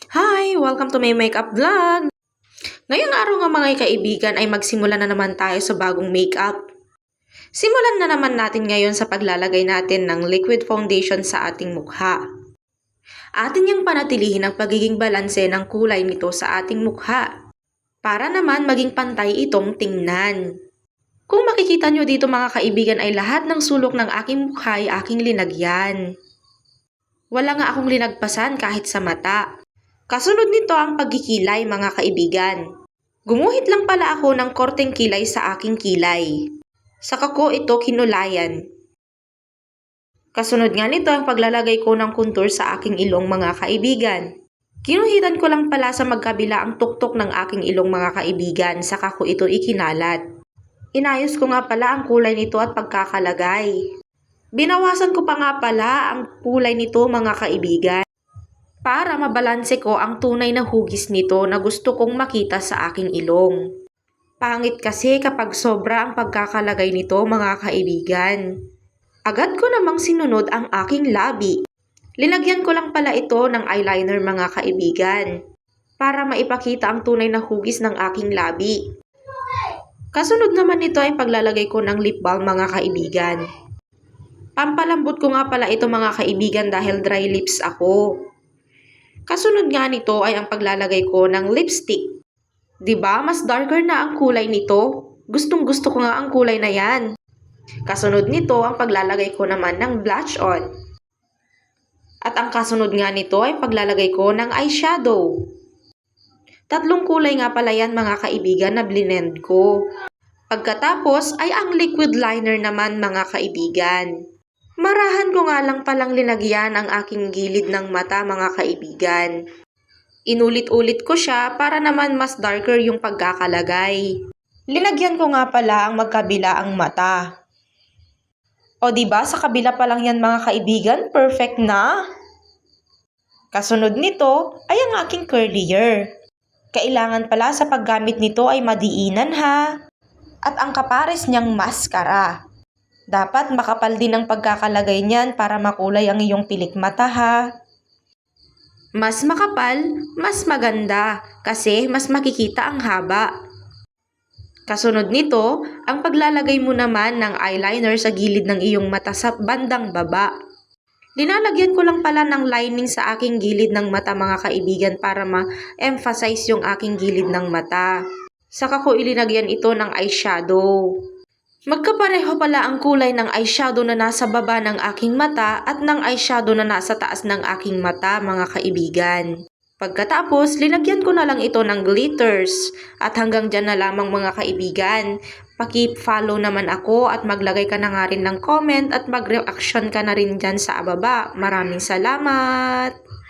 Hi! Welcome to my makeup vlog! Ngayong araw nga mga kaibigan ay magsimula na naman tayo sa bagong makeup. Simulan na naman natin ngayon sa paglalagay natin ng liquid foundation sa ating mukha. Atin niyang panatilihin ang pagiging balanse ng kulay nito sa ating mukha para naman maging pantay itong tingnan. Kung makikita nyo dito mga kaibigan ay lahat ng sulok ng aking mukha ay aking linagyan. Wala nga akong linagpasan kahit sa mata. Kasunod nito ang pagkikilay mga kaibigan. Gumuhit lang pala ako ng korteng kilay sa aking kilay. Saka ko ito kinulayan. Kasunod nga nito ang paglalagay ko ng contour sa aking ilong mga kaibigan. Kinuhitan ko lang pala sa magkabila ang tuktok ng aking ilong mga kaibigan, saka ko ito ikinalat. Inayos ko nga pala ang kulay nito at pagkakalagay. Binawasan ko pa nga pala ang kulay nito mga kaibigan, para mabalanse ko ang tunay na hugis nito na gusto kong makita sa aking ilong. Pangit kasi kapag sobra ang pagkakalagay nito mga kaibigan. Agad ko namang sinunod ang aking labi. Linagyan ko lang pala ito ng eyeliner mga kaibigan, para maipakita ang tunay na hugis ng aking labi. Kasunod naman nito ay paglalagay ko ng lip balm mga kaibigan. Pampalambot ko nga pala ito mga kaibigan dahil dry lips ako. Kasunod nga nito ay ang paglalagay ko ng lipstick. 'Di ba? Mas darker na ang kulay nito. Gustong-gusto ko nga ang kulay na 'yan. Kasunod nito ang paglalagay ko naman ng blush on. At ang kasunod nga nito ay paglalagay ko ng eyeshadow. Tatlong kulay nga pala 'yan mga kaibigan na blend ko. Pagkatapos ay ang liquid liner naman mga kaibigan. Marahan ko nga lang palang linagyan ang aking gilid ng mata mga kaibigan. Inulit-ulit ko siya para naman mas darker yung pagkakalagay. Linagyan ko nga pala ang magkabila ang mata. O diba sa kabila pa lang yan mga kaibigan, perfect na? Kasunod nito ay ang aking curlier. Kailangan pala sa paggamit nito ay madiinan ha. At ang kapares niyang maskara. Dapat makapal din ang pagkakalagay niyan para makulay ang iyong pilik mata ha. Mas makapal, mas maganda kasi mas makikita ang haba. Kasunod nito, ang paglalagay mo naman ng eyeliner sa gilid ng iyong mata sa bandang baba. Linalagyan ko lang pala ng lining sa aking gilid ng mata mga kaibigan para ma-emphasize yung aking gilid ng mata. Saka ko ilinagyan ito ng eyeshadow. Magkapareho pala ang kulay ng eyeshadow na nasa baba ng aking mata at ng eyeshadow na nasa taas ng aking mata mga kaibigan. Pagkatapos, linagyan ko na lang ito ng glitters. At hanggang dyan na lamang mga kaibigan. Paki-follow naman ako at maglagay ka na nga rin ng comment at mag-reaction ka na rin dyan sa ababa. Maraming salamat!